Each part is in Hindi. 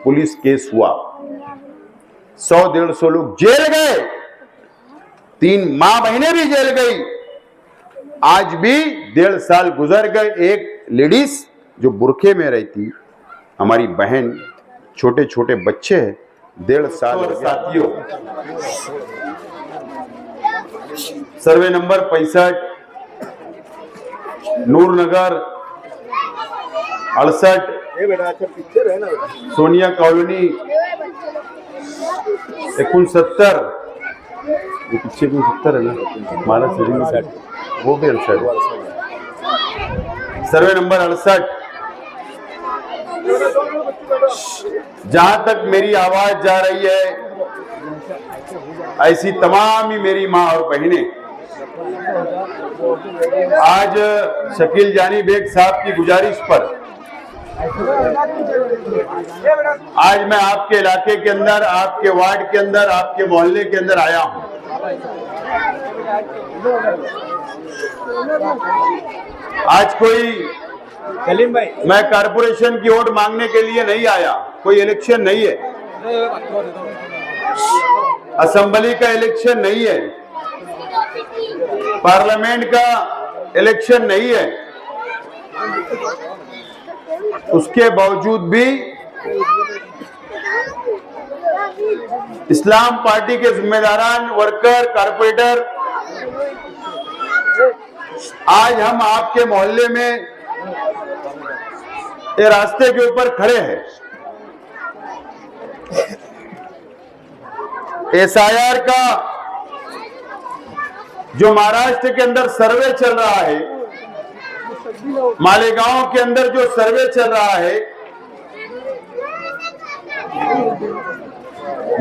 पुलिस केस हुआ, 100-150 लोग जेल गए, 3 माँ बहनें भी जेल गई। आज भी 1.5 साल गुजर गए, एक लेडीज जो बुरखे में रहती, हमारी बहन, छोटे छोटे बच्चे हैं, 1.5 साल। साथियों, survey number 65, Noornagar 68, Sonia colony 69, ये पीछे भी 70 है ना, हमारा वो भी 68, सर्वे नंबर 68। जहां तक मेरी आवाज जा रही है, ऐसी तमाम ही मेरी माँ और बहनें आज शकील जानी बेग साहब की गुजारिश पर आज मैं आपके इलाके के अंदर, आपके वार्ड के अंदर, आपके मोहल्ले के अंदर आया हूं। आज कोई सलीम भाई, मैं कारपोरेशन की वोट मांगने के लिए नहीं आया, कोई इलेक्शन नहीं है, असेंबली का इलेक्शन नहीं है, पार्लियामेंट का इलेक्शन नहीं है। उसके बावजूद भी इस्लाम पार्टी के जिम्मेदारान, वर्कर, कारपोरेटर आज हम आपके मोहल्ले में ये रास्ते के ऊपर खड़े हैं। एसआईआर का जो महाराष्ट्र के अंदर सर्वे चल रहा है, मालेगांव के अंदर जो सर्वे चल रहा है,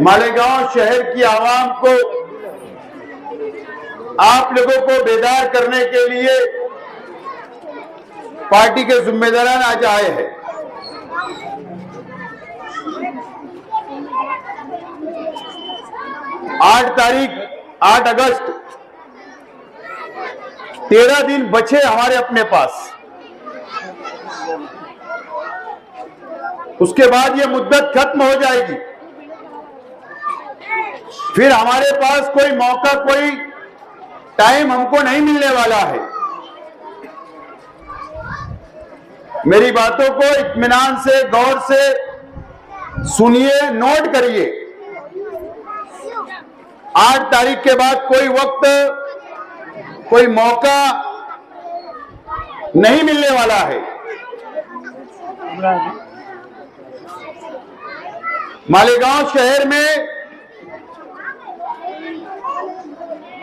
मालेगांव शहर की आवाम को, आप लोगों को बेदार करने के लिए पार्टी के जिम्मेदार आज आए हैं। आठ अगस्त 13 दिन बचे हमारे अपने पास, उसके बाद ये मुद्दत खत्म हो जाएगी। फिर हमारे पास कोई मौका, कोई टाइम हमको नहीं मिलने वाला है। मेरी बातों को इत्मीनान से, गौर से सुनिए, नोट करिए। 8 तारीख के बाद कोई वक्त, कोई मौका नहीं मिलने वाला है। मालेगांव शहर में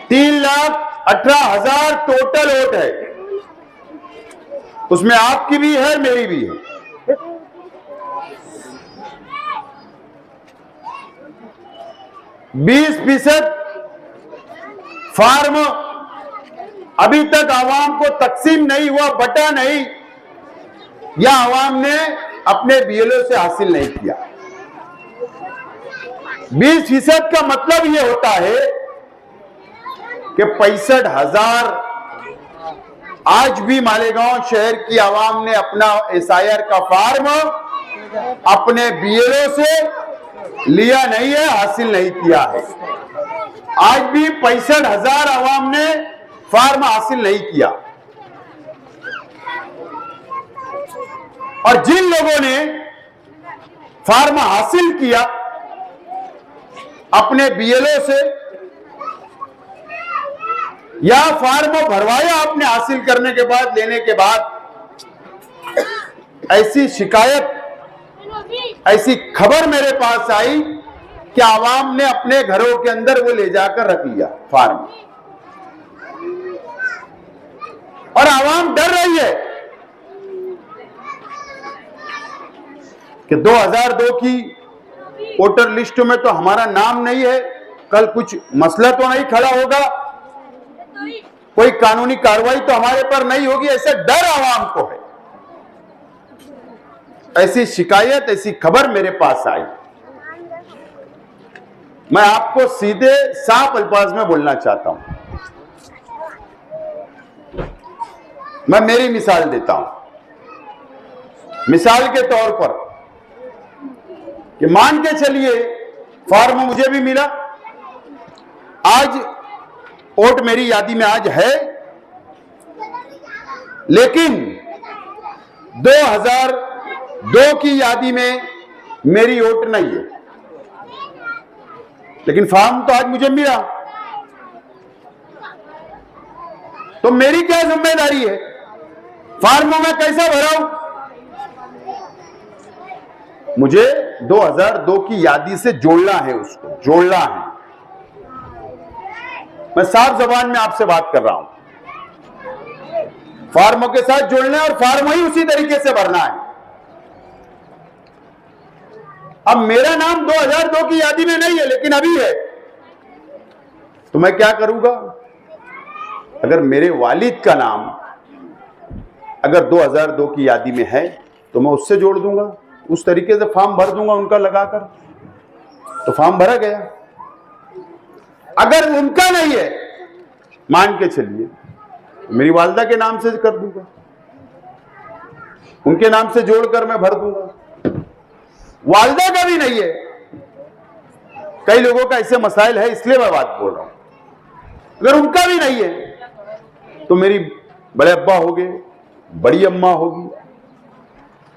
3,18,000 टोटल वोट है, उसमें आपकी भी है, मेरी भी है। %20 फार्म अभी तक आवाम को तकसीम नहीं हुआ, बटा नहीं, या आवाम ने अपने बीएलओ से हासिल नहीं किया। 20% का मतलब यह होता है कि 65,000 आज भी मालेगांव शहर की आवाम ने अपना एसआईआर का फार्म अपने बीएलओ से लिया नहीं है, हासिल नहीं किया है। आज भी 65,000 आवाम ने फार्म हासिल नहीं किया। और जिन लोगों ने फार्म हासिल किया अपने बीएलओ से, या फार्म भरवाया आपने हासिल करने के बाद, लेने के बाद, ऐसी शिकायत, ऐसी खबर मेरे पास आई कि आवाम ने अपने घरों के अंदर वो ले जाकर रख लिया फार्म, और आवाम डर रही है कि 2002 की वोटर लिस्ट में तो हमारा नाम नहीं है, कल कुछ मसला तो नहीं खड़ा होगा, कोई कानूनी कार्रवाई तो हमारे पर नहीं होगी, ऐसे डर आवाम को है। ऐसी शिकायत, ऐसी खबर मेरे पास आई। मैं आपको सीधे साफ अल्फाज में बोलना चाहता हूं। मैं मेरी मिसाल देता हूं। मिसाल के तौर पर कि मान के चलिए फॉर्म मुझे भी मिला, आज वोट मेरी यादी में आज है, लेकिन 2002 की यादी में मेरी वोट नहीं है, लेकिन फॉर्म तो आज मुझे मिला, तो मेरी क्या जिम्मेदारी है? फॉर्म में कैसा भराऊं? मुझे 2002 की यादी से जोड़ना है, उसको जोड़ना है। मैं साफ जबान में आपसे बात कर रहा हूं, फॉर्मों के साथ जोड़ना है और फॉर्म ही उसी तरीके से भरना है। अब मेरा नाम 2002 की यादी में नहीं है, लेकिन अभी है, तो मैं क्या करूंगा? अगर मेरे वालिद का नाम अगर 2002 की यादी में है तो मैं उससे जोड़ दूंगा, उस तरीके से फॉर्म भर दूंगा उनका लगाकर, तो फॉर्म भरा गया। अगर उनका नहीं है, मान के चलिए, मेरी वालदा के नाम से कर दूंगा, उनके नाम से जोड़कर मैं भर दूंगा। वालदा का भी नहीं है, कई लोगों का ऐसे मसाइल है, इसलिए मैं बात बोल रहा हूं। अगर उनका भी नहीं है तो मेरी बड़े अब्बा हो गए, बड़ी अम्मा होगी,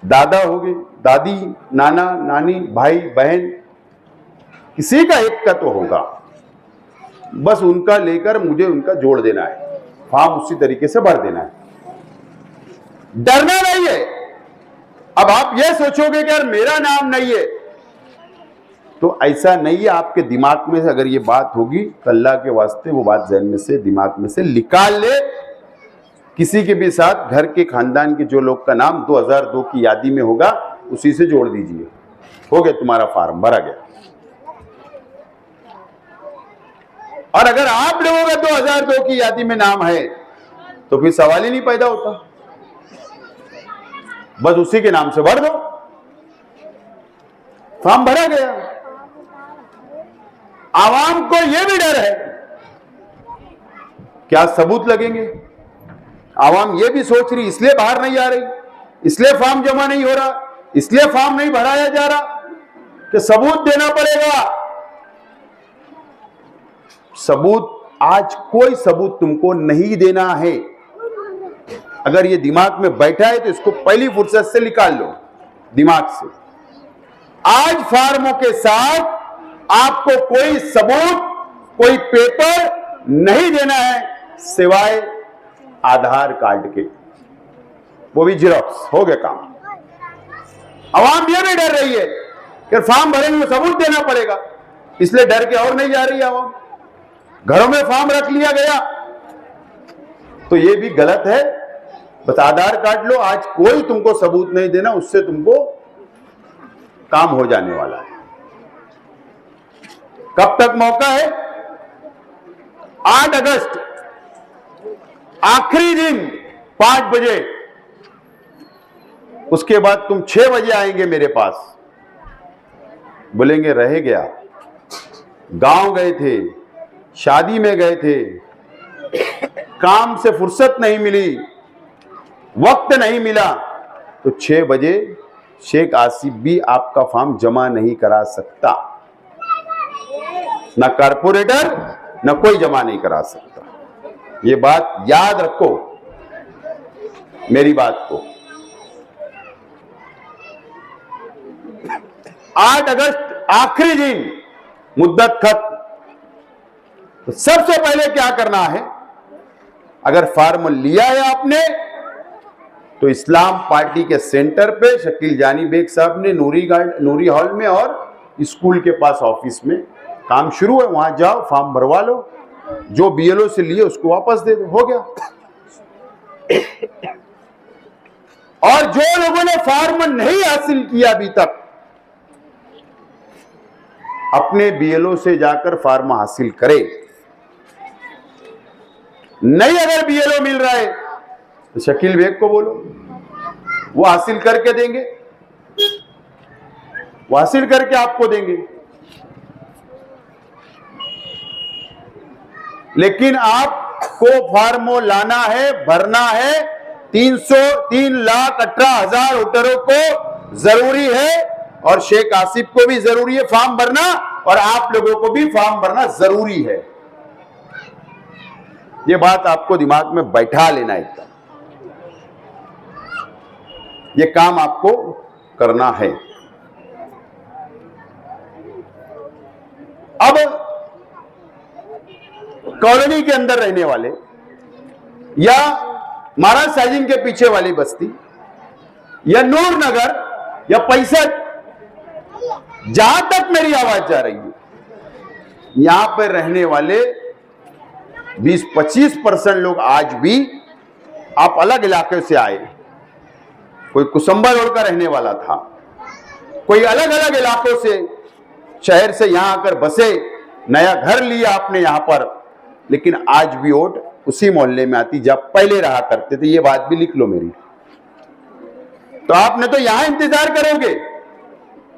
दादा हो गए, दादी, नाना, नानी, भाई, बहन, किसी का एक का तो होगा, बस उनका लेकर मुझे उनका जोड़ देना है, फॉर्म उसी तरीके से भर देना है, डरना नहीं है। अब आप ये सोचोगे कि यार मेरा नाम नहीं है, तो ऐसा नहीं है। आपके दिमाग में से अगर ये बात होगी तो अल्लाह के वास्ते वो बात ज़हन में से, दिमाग में से निकाल ले। किसी के भी साथ घर के खानदान के जो लोग का नाम 2002 की यादी में होगा उसी से जोड़ दीजिए, हो गया, तुम्हारा फॉर्म भरा गया। और अगर आप लोगों का 2002 की यादी में नाम है तो फिर सवाल ही नहीं पैदा होता, बस उसी के नाम से भर दो, फॉर्म भरा गया। आवाम को यह भी डर है, क्या सबूत लगेंगे? आवाम ये भी सोच रही, इसलिए बाहर नहीं आ रही, इसलिए फॉर्म जमा नहीं हो रहा, इसलिए फॉर्म नहीं भराया जा रहा कि सबूत देना पड़ेगा। सबूत, आज कोई सबूत तुमको नहीं देना है। अगर ये दिमाग में बैठा है तो इसको पहली फुर्सत से निकाल लो दिमाग से। आज फॉर्मों के साथ आपको कोई सबूत, कोई पेपर नहीं देना है सिवाय आधार कार्ड के, वो भी जेरॉक्स, हो गया काम। आवाम ये भी डर रही है कि फॉर्म भरेंगे तो सबूत देना पड़ेगा, इसलिए डर के और नहीं जा रही है आवाम। घरों में फॉर्म रख लिया गया, तो ये भी गलत है। बस आधार कार्ड लो, आज कोई तुमको सबूत नहीं देना, उससे तुमको काम हो जाने वाला है। कब तक मौका है? 8 अगस्त, आखिरी दिन 5 बजे, उसके बाद तुम 6 बजे आएंगे मेरे पास, बोलेंगे रह गया, गांव गए थे, शादी में गए थे, काम से फुर्सत नहीं मिली, वक्त नहीं मिला, तो 6 बजे शेख आसिफ भी आपका फॉर्म जमा नहीं करा सकता, ना कारपोरेटर, ना कोई जमा नहीं करा सकता। ये बात याद रखो, मेरी बात को। 8 अगस्त आखिरी दिन, मुद्दत खत्म। तो सबसे पहले क्या करना है? अगर फॉर्म लिया है आपने तो इस्लाम पार्टी के सेंटर पे शकील जानी बेग साहब ने नूरी हॉल में और स्कूल के पास ऑफिस में काम शुरू है, वहां जाओ, फॉर्म भरवा लो, जो बीएलओ से लिए उसको वापस दे दो, हो गया। और जो लोगों ने फॉर्म नहीं हासिल किया अभी तक, अपने बीएलओ से जाकर फॉर्म हासिल करे। नहीं अगर बीएलओ मिल रहा है तो शकील बेग को बोलो, वो हासिल करके देंगे, वो हासिल करके आपको देंगे। लेकिन आपको फॉर्म लाना है, भरना है। 3,18,000 वोटरों को जरूरी है और शेख आसिफ को भी जरूरी है फॉर्म भरना, और आप लोगों को भी फॉर्म भरना जरूरी है। ये बात आपको दिमाग में बैठा लेना एकदम, ये काम आपको करना है। अब कॉलोनी के अंदर रहने वाले या महाराज साजिंग के पीछे वाली बस्ती या नूर नगर या पैसा, जहां तक मेरी आवाज जा रही है, यहां पर रहने वाले 20-25% लोग आज भी, आप अलग इलाके से आए, कोई कुसुम्बा रोड का रहने वाला था, कोई अलग अलग इलाकों से शहर से यहां आकर बसे, नया घर लिया आपने यहां पर, लेकिन आज भी वोट उसी मोहल्ले में आती जब पहले रहा करते थे। ये बात भी लिख लो मेरी। तो आपने तो यहां इंतजार करोगे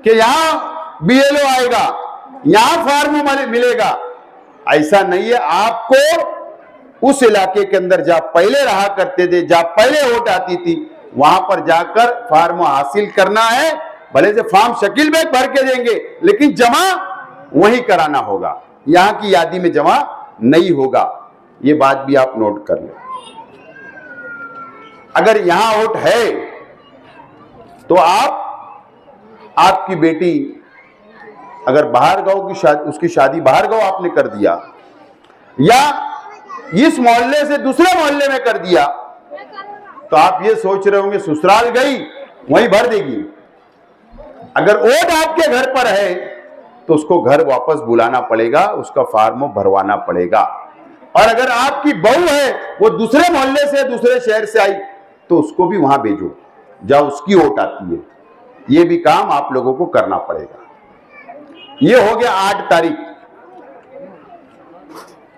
कि यहां बीएलओ आएगा, यहां फार्म मिलेगा, ऐसा नहीं है। आपको उस इलाके के अंदर जहां पहले रहा करते थे, जहां पहले वोट आती थी, वहां पर जाकर फार्म हासिल करना है। भले से फॉर्म शकील में भर के देंगे, लेकिन जमा वहीं कराना होगा, यहां की यादी में जमा नहीं होगा। ये बात भी आप नोट कर लें। अगर यहां वोट है तो आपकी बेटी अगर बाहर गांव की शादी, उसकी शादी बाहर गांव आपने कर दिया या इस मोहल्ले से दूसरे मोहल्ले में कर दिया, तो आप ये सोच रहे होंगे ससुराल गई वहीं भर देगी। अगर वोट आपके घर पर है तो उसको घर वापस बुलाना पड़ेगा, उसका फॉर्म भरवाना पड़ेगा। और अगर आपकी बहू है, वो दूसरे मोहल्ले से, दूसरे शहर से आई, तो उसको भी वहां भेजो जहां उसकी वोट आती है। ये भी काम आप लोगों को करना पड़ेगा। ये हो गया 8 तारीख।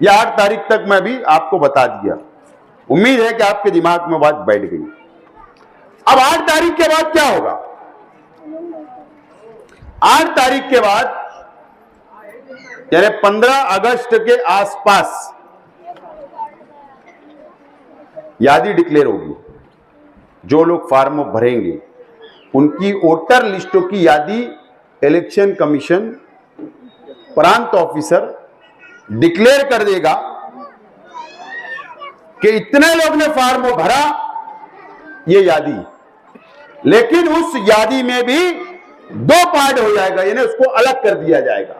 ये 8 तारीख तक मैं भी आपको बता दिया। उम्मीद है कि आपके दिमाग में बात बैठ गई। अब 8 तारीख के बाद क्या होगा? 8 तारीख के बाद यानी 15 अगस्त के आसपास यादी डिक्लेयर होगी। जो लोग फॉर्म भरेंगे उनकी वोटर लिस्टों की यादी इलेक्शन कमीशन प्रांत ऑफिसर डिक्लेयर कर देगा कि इतने लोग ने फॉर्म भरा, ये यादी। लेकिन उस यादी में भी 2 पार्ट हो जाएगा, यानी उसको अलग कर दिया जाएगा।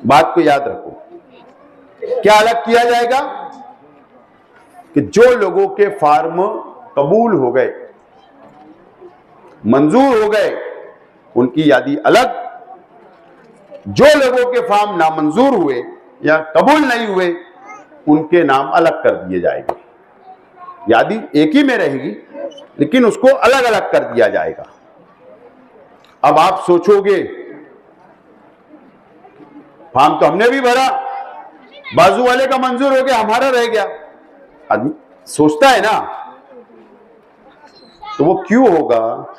बात को याद रखो। क्या अलग किया जाएगा? कि जो लोगों के फॉर्म कबूल हो गए, मंजूर हो गए, उनकी यादी अलग। जो लोगों के फॉर्म नामंजूर हुए या कबूल नहीं हुए, उनके नाम अलग कर दिए जाएंगे। यादी एक ही में रहेगी, लेकिन उसको अलग अलग कर दिया जाएगा। अब आप सोचोगे फॉर्म तो हमने भी भरा, बाजू वाले का मंजूर हो गया, हमारा रह गया। आदमी सोचता है ना, तो वो क्यों होगा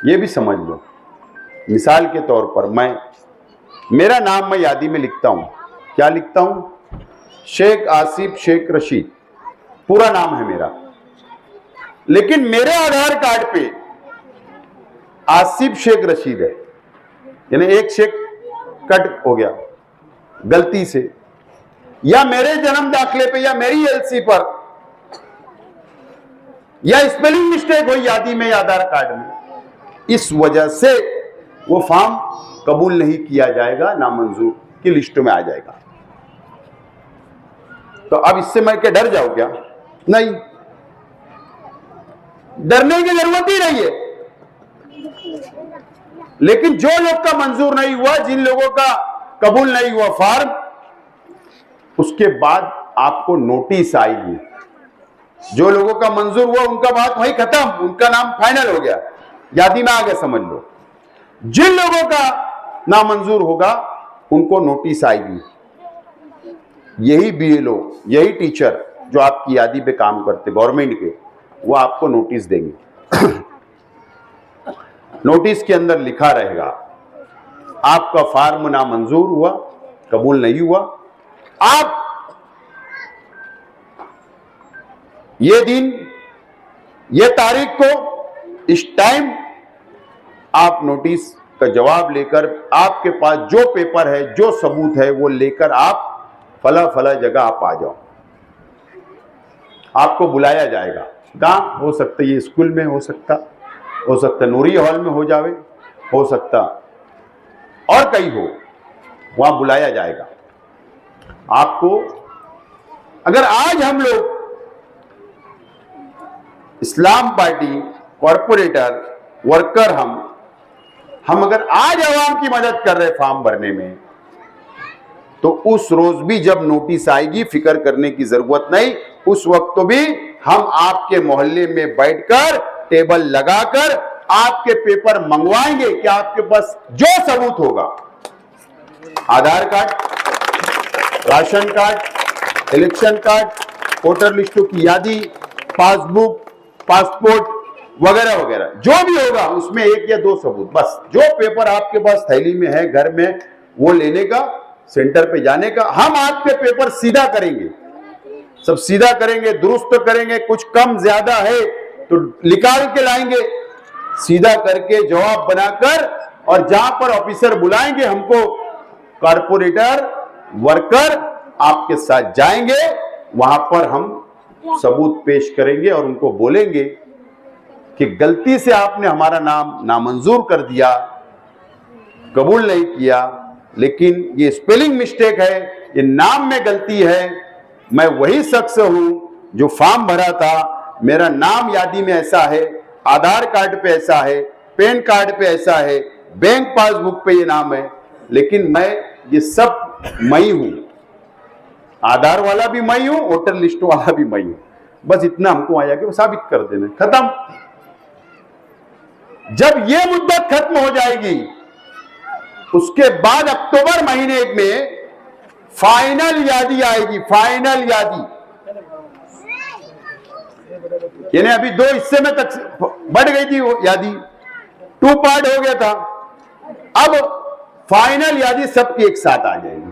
ये भी समझ लो। मिसाल के तौर पर मेरा नाम मैं यादी में लिखता हूं। क्या लिखता हूं? शेख आसिफ शेख रशीद, पूरा नाम है मेरा। लेकिन मेरे आधार कार्ड पे आसिफ शेख रशीद है, यानी एक शेख कट हो गया गलती से, या मेरे जन्म दाखिले पे या मेरी एलसी पर या स्पेलिंग मिस्टेक हुई यादी में या आधार कार्ड में, इस वजह से वो फॉर्म कबूल नहीं किया जाएगा, नामंजूर की लिस्ट में आ जाएगा। तो अब इससे मैं क्या डर जाऊं क्या? नहीं, डरने की जरूरत ही नहीं है। लेकिन जो लोग का मंजूर नहीं हुआ, जिन लोगों का कबूल नहीं हुआ फॉर्म, उसके बाद आपको नोटिस आएगी। जो लोगों का मंजूर हुआ उनका बात वहीं खत्म, उनका नाम फाइनल हो गया, यादी में आ गया, समझ लो। जिन लोगों का नामंजूर होगा उनको नोटिस आएगी। यही बीएलओ, यही टीचर जो आपकी यादी पे काम करते गवर्नमेंट के, वो आपको नोटिस देंगे। नोटिस के अंदर लिखा रहेगा आपका फॉर्म नामंजूर हुआ, कबूल नहीं हुआ, आप ये दिन, ये तारीख को इस टाइम आप नोटिस का जवाब लेकर आपके पास जो पेपर है, जो सबूत है, वो लेकर आप फला फला जगह आप आ जाओ। आपको बुलाया जाएगा। कहाँ हो सकता है? ये स्कूल में हो सकता नूरी हॉल में हो जावे, हो सकता और कहीं हो, वहां बुलाया जाएगा आपको। अगर आज हम लोग इस्लाम पार्टी कॉरपोरेटर वर्कर हम अगर आज आवाम की मदद कर रहे फॉर्म भरने में, तो उस रोज भी जब नोटिस आएगी फिक्र करने की जरूरत नहीं। उस वक्त तो भी हम आपके मोहल्ले में बैठकर टेबल लगाकर आपके पेपर मंगवाएंगे कि आपके पास जो सबूत होगा, Aadhaar card, ration card, election card, voter लिस्टों की यादी, पासबुक, पासपोर्ट वगैरह वगैरह जो भी होगा, उसमें एक या दो सबूत, बस जो पेपर आपके पास थैली में है घर में, वो लेने का, सेंटर पे जाने का। हम आपके पेपर सीधा करेंगे, सब सीधा करेंगे, दुरुस्त करेंगे। कुछ कम ज्यादा है तो निकाल के लाएंगे, सीधा करके जवाब बनाकर, और जहां पर ऑफिसर बुलाएंगे हमको, कॉर्पोरेटर वर्कर आपके साथ जाएंगे, वहां पर हम सबूत पेश करेंगे और उनको बोलेंगे कि गलती से आपने हमारा नाम नामंजूर कर दिया, कबूल नहीं किया, लेकिन ये स्पेलिंग मिस्टेक है, ये नाम में गलती है, मैं वही शख्स हूं जो फॉर्म भरा था, मेरा नाम यादी में ऐसा है, आधार कार्ड पे ऐसा है, पैन कार्ड पे ऐसा है, बैंक पासबुक पे ये नाम है, लेकिन मैं ये सब मैं हूं, आधार वाला भी मैं हूं, वोटर लिस्ट वाला भी मैं हूं। बस इतना हमको आया कि वो साबित कर देना, खत्म। जब ये मुद्दत खत्म हो जाएगी, उसके बाद अक्टूबर महीने में फाइनल यादी आएगी, फाइनल यादी। यानी अभी 2 हिस्से में तक बढ़ गई थी वो यादी, 2 पार्ट हो गया था, अब फाइनल यादी सबकी एक साथ आ जाएगी।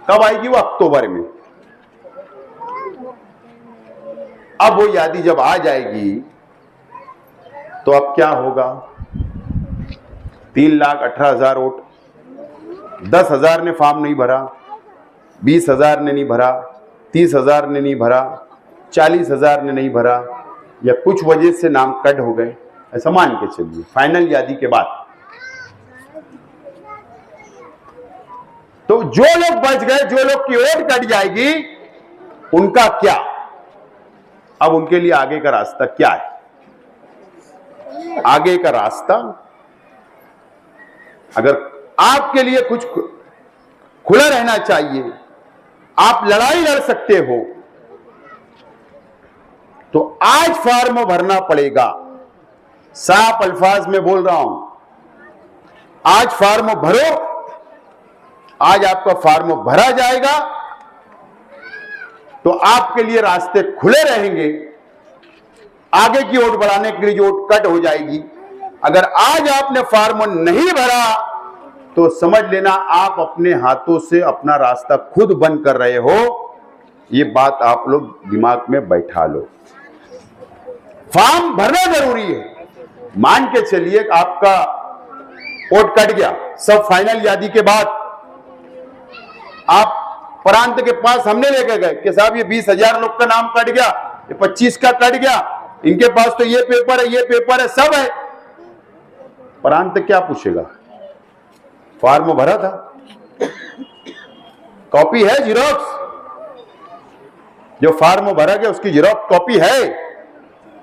कब आएगी? वो अक्टूबर में। अब वो यादी जब आ जाएगी तो अब क्या होगा? 3,18,000 वोट, 10,000 ने फॉर्म नहीं भरा, 20,000 ने नहीं भरा, 30,000 ने नहीं भरा, 40,000 ने नहीं भरा, या कुछ वजह से नाम कट हो गए, ऐसा मान के चलिए फाइनल यादी के बाद। तो जो लोग बच गए, जो लोग की वोट कट जाएगी, उनका क्या? अब उनके लिए आगे का रास्ता क्या है? आगे का रास्ता, अगर आपके लिए कुछ खुला रहना चाहिए, आप लड़ाई लड़ सकते हो, तो आज फॉर्म भरना पड़ेगा। साफ अल्फाज में बोल रहा हूं, आज फॉर्म भरो, आज आपका फॉर्म भरा जाएगा तो आपके लिए रास्ते खुले रहेंगे। आगे की वोट बढ़ाने के लिए जो वोट कट हो जाएगी, अगर आज आपने फॉर्म नहीं भरा तो समझ लेना आप अपने हाथों से अपना रास्ता खुद बंद कर रहे हो। ये बात आप लोग दिमाग में बैठा लो। फॉर्म भरना जरूरी है। मान के चलिए आपका वोट कट गया, सब फाइनल यादी के बाद आप प्रांत के पास हमने लेकर गए कि साहब ये 20,000 लोग का नाम कट गया, ये 25 का कट गया, इनके पास तो ये पेपर है, ये पेपर है, सब है। प्रांत क्या पूछेगा? फॉर्म भरा था, कॉपी है, जीरोक्स, जो फॉर्म भरा गया उसकी जीरोक्स कॉपी है,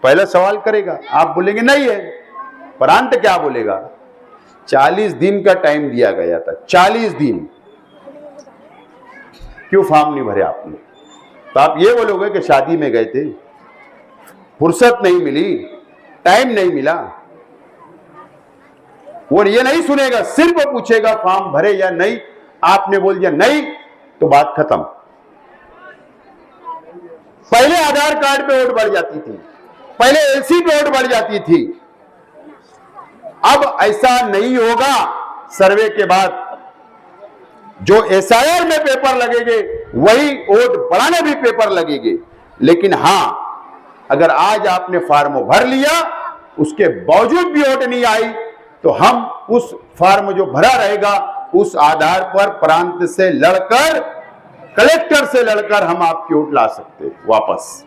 पहला सवाल करेगा। आप बोलेंगे नहीं है, प्रांत क्या बोलेगा? 40 दिन का टाइम दिया गया था, 40 दिन, क्यों फॉर्म नहीं भरे आपने? तो आप ये बोलोगे कि शादी में गए थे, फुर्सत नहीं मिली, टाइम नहीं मिला। वो ये नहीं सुनेगा, सिर्फ पूछेगा फॉर्म भरे या नहीं। आपने बोल दिया नहीं तो बात खत्म। पहले आधार कार्ड पे वोट बढ़ जाती थी, पहले एलसी पे वोट बढ़ जाती थी, अब ऐसा नहीं होगा। सर्वे के बाद जो एसआईआर में पेपर लगेंगे वही वोट बढ़ाने भी पेपर लगेंगे। लेकिन हां, अगर आज आपने फॉर्म भर लिया, उसके बावजूद भी वोट नहीं आई, तो हम उस फॉर्म जो भरा रहेगा उस आधार पर प्रांत से लड़कर, कलेक्टर से लड़कर हम आपकी वोट ला सकते हैं वापस।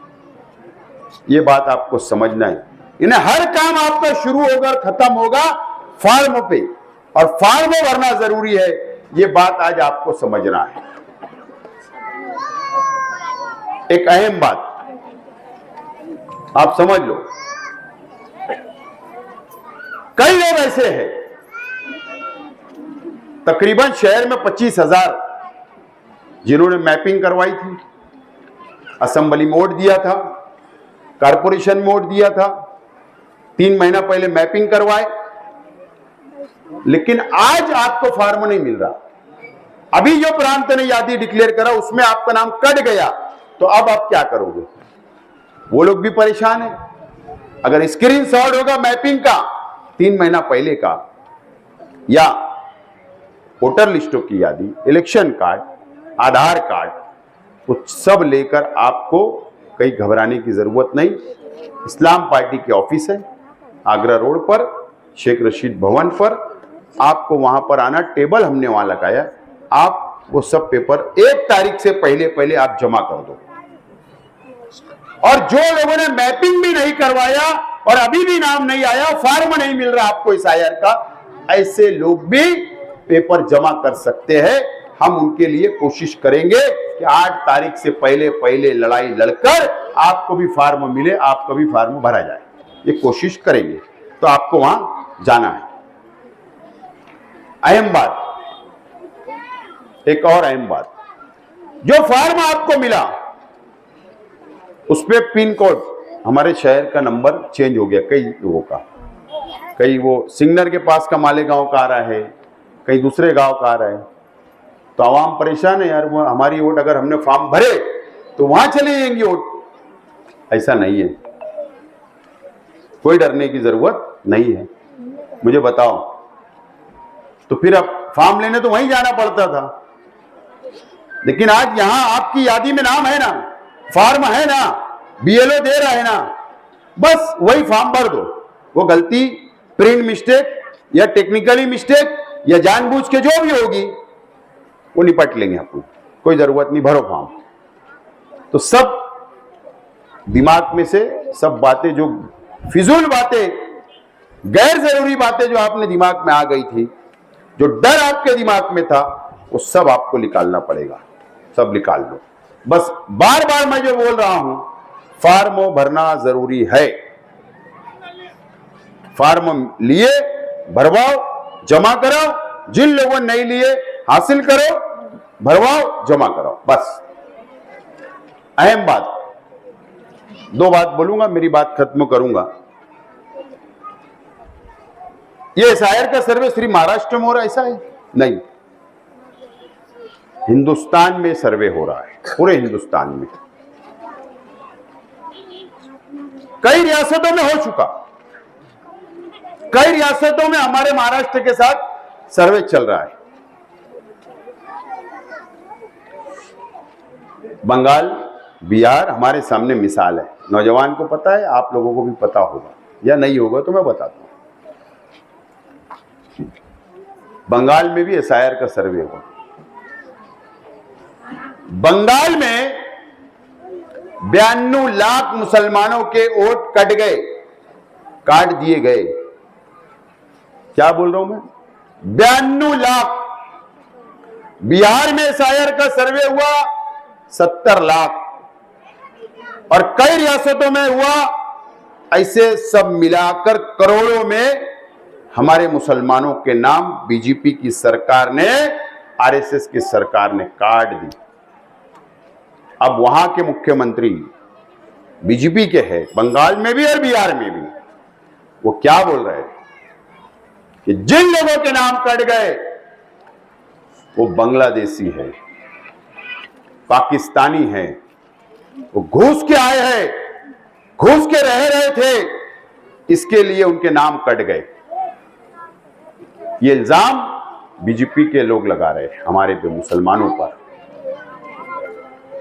ये बात आपको समझना है। इन्हें हर काम आपका शुरू होगा और खत्म होगा फॉर्म पे, और फॉर्म भरना जरूरी है। ये बात आज आपको समझना है। एक अहम बात आप समझ लो, कई लोग ऐसे हैं, तकरीबन शहर में 25,000 जिन्होंने मैपिंग करवाई थी, असेंबली में वोट दिया था, कारपोरेशन में वोट दिया था, 3 महीना पहले मैपिंग करवाए, लेकिन आज आपको फॉर्म नहीं मिल रहा। अभी जो प्रांत ने यादी डिक्लेयर करा उसमें आपका नाम कट गया, तो अब आप क्या करोगे? वो लोग भी परेशान है। अगर स्क्रीनशॉट होगा मैपिंग का 3 महीना पहले का, या वोटर लिस्टों की यादी, इलेक्शन कार्ड, आधार कार्ड, वो सब लेकर आपको कहीं घबराने की जरूरत नहीं। इस्लाम पार्टी के ऑफिस है आगरा रोड पर, शेख रशीद भवन पर, आपको वहां पर आना, टेबल हमने वहां लगाया। आप वो सब पेपर 1 तारीख से पहले पहले आप जमा कर दो। और जो लोगों ने मैपिंग भी नहीं करवाया और अभी भी नाम नहीं आया, फॉर्म नहीं मिल रहा आपको एसआईआर का, ऐसे लोग भी पेपर जमा कर सकते हैं। हम उनके लिए कोशिश करेंगे कि 8 तारीख से पहले पहले लड़ाई लड़कर आपको भी फॉर्म मिले, आपका भी फॉर्म भरा जाए, ये कोशिश करेंगे। तो आपको वहां जाना है। अहम बात, एक और अहम बात, जो फॉर्म आपको मिला उस पे पिन कोड, हमारे शहर का नंबर चेंज हो गया कई लोगों का, कई वो सिंगनर के पास का मालेगांव का आ रहा है, कई दूसरे गांव का आ रहा है, तो आवाम परेशान है यार, वो हमारी वोट अगर हमने फॉर्म भरे तो वहां चली जाएंगी वोट। ऐसा नहीं है, कोई डरने की जरूरत नहीं है। मुझे बताओ, तो फिर अब फॉर्म लेने तो वहीं जाना पड़ता था, लेकिन आज यहां आपकी यादी में नाम है ना, फॉर्म है ना, बीएलओ दे रहा है ना, बस वही फॉर्म भर दो। वो गलती, प्रिंट मिस्टेक या टेक्निकली मिस्टेक या जानबूझ के जो भी होगी वो निपट लेंगे अपन, कोई जरूरत नहीं, भरो फॉर्म। तो सब दिमाग में से सब बातें, जो फिजूल बातें, गैर जरूरी बातें जो आपने दिमाग में आ गई थी, जो डर आपके दिमाग में था, वो सब आपको निकालना पड़ेगा, सब निकाल लो। बस बार बार मैं जो बोल रहा हूं, फॉर्म भरना जरूरी है। फॉर्म लिए, भरवाओ, जमा कराओ, जिन लोगों ने नहीं लिए हासिल करो, भरवाओ, जमा कराओ, बस। अहम बात, 2 बात बोलूंगा, मेरी बात खत्म करूंगा। ये एसआईआर का सर्वे सिर्फ महाराष्ट्र में हो रहा है ऐसा है? नहीं, हिंदुस्तान में सर्वे हो रहा है, पूरे हिंदुस्तान में। कई रियासतों में हो चुका, कई रियासतों में हमारे महाराष्ट्र के साथ सर्वे चल रहा है। बंगाल, बिहार हमारे सामने मिसाल है। नौजवान को पता है, आप लोगों को भी पता होगा, या नहीं होगा तो मैं बताता हूं। बंगाल में भी एसआईआर का सर्वे हुआ। बंगाल में 92 लाख मुसलमानों के वोट कट गए, काट दिए गए। क्या बोल रहा हूं मैं? 92 लाख। बिहार में एसआईआर का सर्वे हुआ 70 लाख, और कई रियासतों में हुआ। ऐसे सब मिलाकर करोड़ों में हमारे मुसलमानों के नाम बीजेपी की सरकार ने, आरएसएस की सरकार ने काट दी। अब वहां के मुख्यमंत्री बीजेपी के हैं, बंगाल में भी और बिहार में भी। वो क्या बोल रहे हैं कि जिन लोगों के नाम कट गए वो बांग्लादेशी है, पाकिस्तानी है, वो घूस के आए हैं, घूस के रह रहे थे, इसके लिए उनके नाम कट गए। ये इल्जाम बीजेपी के लोग लगा रहे हैं हमारे पे, मुसलमानों पर।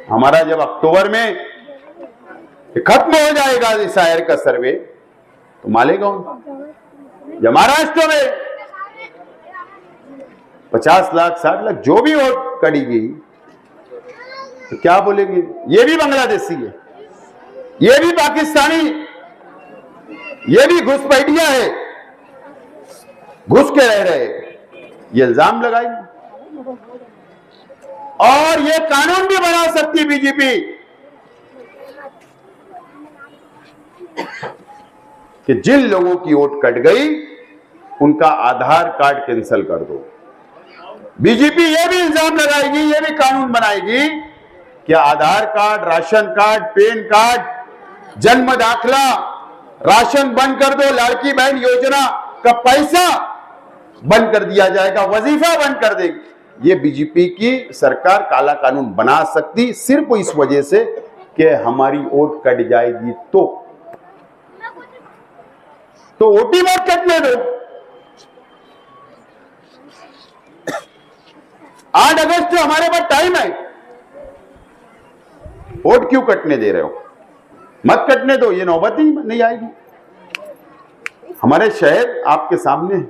हमारा जब अक्टूबर में खत्म हो जाएगा एसआईआर का सर्वे, तो मालेगांव या महाराष्ट्र में 50 लाख 60 लाख जो भी वोट कड़ी गई तो क्या बोलेंगे, ये भी बांग्लादेशी है, ये भी पाकिस्तानी, ये भी घुसपैठिया है, घुस के रह रहे, ये इल्जाम लगाएंगे। और ये कानून भी बना सकती बीजेपी कि जिन लोगों की वोट कट गई उनका आधार कार्ड कैंसिल कर दो। बीजेपी ये भी इल्जाम लगाएगी, ये भी कानून बनाएगी कि Aadhaar card, ration card, PAN card, जन्म दाखला, राशन बंद कर दो, लाड़की बहन योजना का पैसा बंद कर दिया जाएगा, वजीफा बंद कर देगी। ये बीजेपी की सरकार काला कानून बना सकती सिर्फ इस वजह से कि हमारी वोट कट जाएगी तो वोट ही मत कटने दो। 8 अगस्त हमारे पास टाइम है, वोट क्यों कटने दे रहे हो? मत कटने दो, ये नौबत ही नहीं आएगी। हमारे शहर आपके सामने है।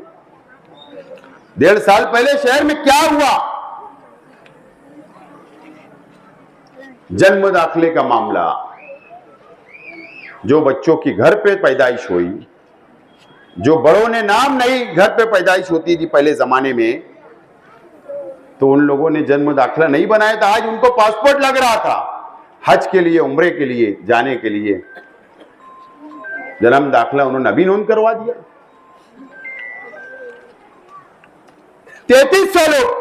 1.5 साल पहले शहर में क्या हुआ? जन्म दाखिले का मामला, जो बच्चों की घर पे पैदाइश हुई, जो बड़ों ने नाम नहीं, घर पे पैदाइश होती थी पहले जमाने में, तो उन लोगों ने जन्म दाखिला नहीं बनाया था, आज उनको पासपोर्ट लग रहा था हज के लिए, उम्रे के लिए जाने के लिए। जन्म दाखिला उन्होंने नवीन करवा दिया। 3300 लोग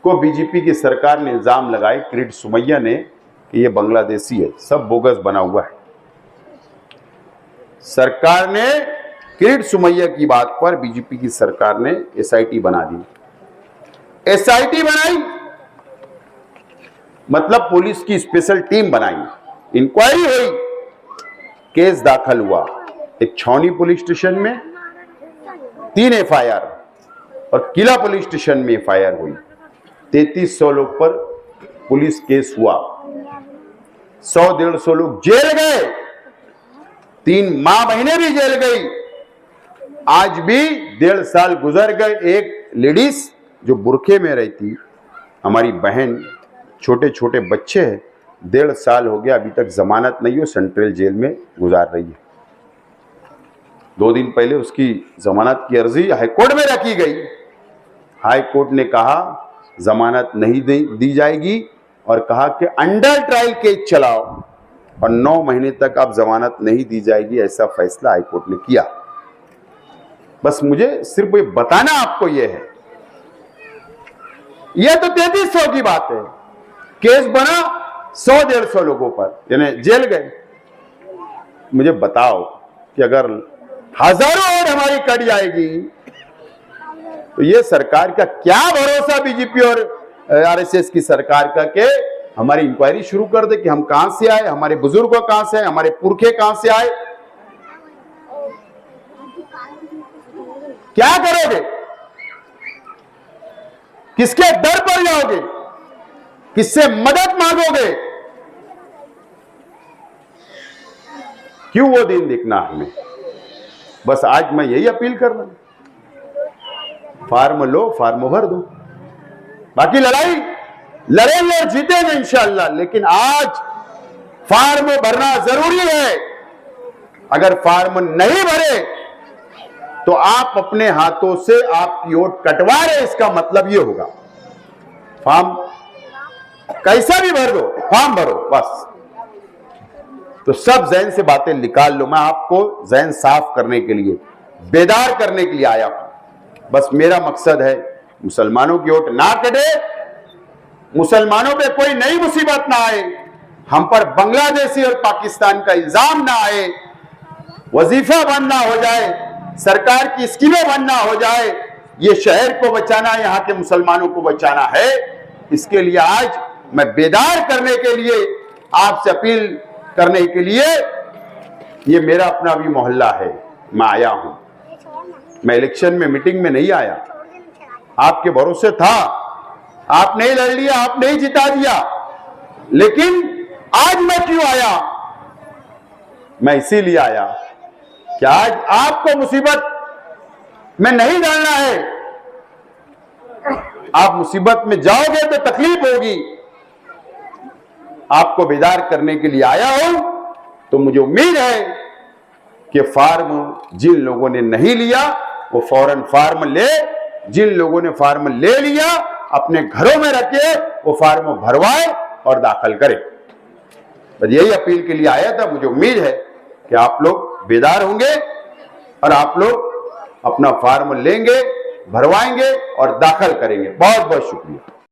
को बीजेपी की सरकार ने इल्जाम लगाए, किरीट सुमैया ने, कि ये बांग्लादेशी है, सब बोगस बना हुआ है। सरकार ने किरीट सुमैया की बात पर बीजेपी की सरकार ने एसआईटी बना दी। एसआईटी बनाई मतलब पुलिस की स्पेशल टीम बनाई, इंक्वायरी हुई, केस दाखिल हुआ। एक छावनी पुलिस स्टेशन में 3 एफआईआर और किला पुलिस स्टेशन में एफआईआर हुई। 3300 लोग पर पुलिस केस हुआ। 100-150 लोग जेल गए, 3 माह महीने भी जेल गई। आज भी 1.5 साल गुजर गए। एक लेडीज जो बुरखे में रहती, हमारी बहन, छोटे छोटे बच्चे हैं, 1.5 साल हो गया, अभी तक जमानत नहीं हो, सेंट्रल जेल में गुजार रही है। 2 दिन पहले उसकी जमानत की अर्जी हाईकोर्ट में रखी गई। हाईकोर्ट ने कहा जमानत नहीं दी जाएगी और कहा कि अंडर ट्रायल केस चलाओ और 9 महीने तक अब जमानत नहीं दी जाएगी, ऐसा फैसला हाईकोर्ट ने किया। बस मुझे सिर्फ ये बताना आपको ये है। यह तो 3300 की बात है, केस बना 100-150 लोगों पर, यानी जेल गए। मुझे बताओ कि अगर हजारों और हमारी कट जाएगी तो ये सरकार का क्या भरोसा बीजेपी और आरएसएस की सरकार का कि हमारी इंक्वायरी शुरू कर दे कि हम कहां से आए, हमारे बुजुर्ग कहां से आए, हमारे पुरखे कहां से आए। क्या करोगे? किसके दर पर जाओगे? किससे मदद मांगोगे? क्यों वो दिन देखना हमें? बस आज मैं यही अपील कर रहा हूं, फार्म लो, फार्म भर दो, बाकी लड़ाई लड़ेंगे और जीतेंगे इंशाअल्लाह। लेकिन आज फार्म भरना जरूरी है। अगर फार्म नहीं भरे तो आप अपने हाथों से आपकी वोट कटवा रहे, इसका मतलब यह होगा। फार्म कैसा भी भर दो, फार्म भरो बस। तो सब जहन से बातें निकाल लो। मैं आपको जहन साफ करने के लिए, बेदार करने के लिए आया हूं। बस मेरा मकसद है मुसलमानों की वोट ना कटे, मुसलमानों पे कोई नई मुसीबत ना आए, हम पर बांग्लादेशी और पाकिस्तान का इल्जाम ना आए, वजीफा बंद ना हो जाए, सरकार की स्कीमें बंद ना हो जाए। ये शहर को बचाना, यहाँ के मुसलमानों को बचाना है। इसके लिए आज मैं बेदार करने के लिए, आपसे अपील करने के लिए, ये मेरा अपना भी मोहल्ला है, मैं आया हूं। मैं इलेक्शन में मीटिंग में नहीं आया, आपके भरोसे था, आप नहीं लड़ लिया, आप नहीं जिता दिया। लेकिन आज मैं क्यों आया? मैं इसीलिए आया कि आज आपको मुसीबत में नहीं डालना है। आप मुसीबत में जाओगे तो तकलीफ होगी। आपको बेदार करने के लिए आया हूं, तो मुझे उम्मीद है कि फार्म जिन लोगों ने नहीं लिया वो फौरन फार्म ले, जिन लोगों ने फार्म ले लिया अपने घरों में रखे वो फार्म भरवाए और दाखिल करें। बस यही अपील के लिए आया था। मुझे उम्मीद है कि आप लोग बेदार होंगे और आप लोग अपना फार्म लेंगे, भरवाएंगे और दाखिल करेंगे। बहुत बहुत शुक्रिया।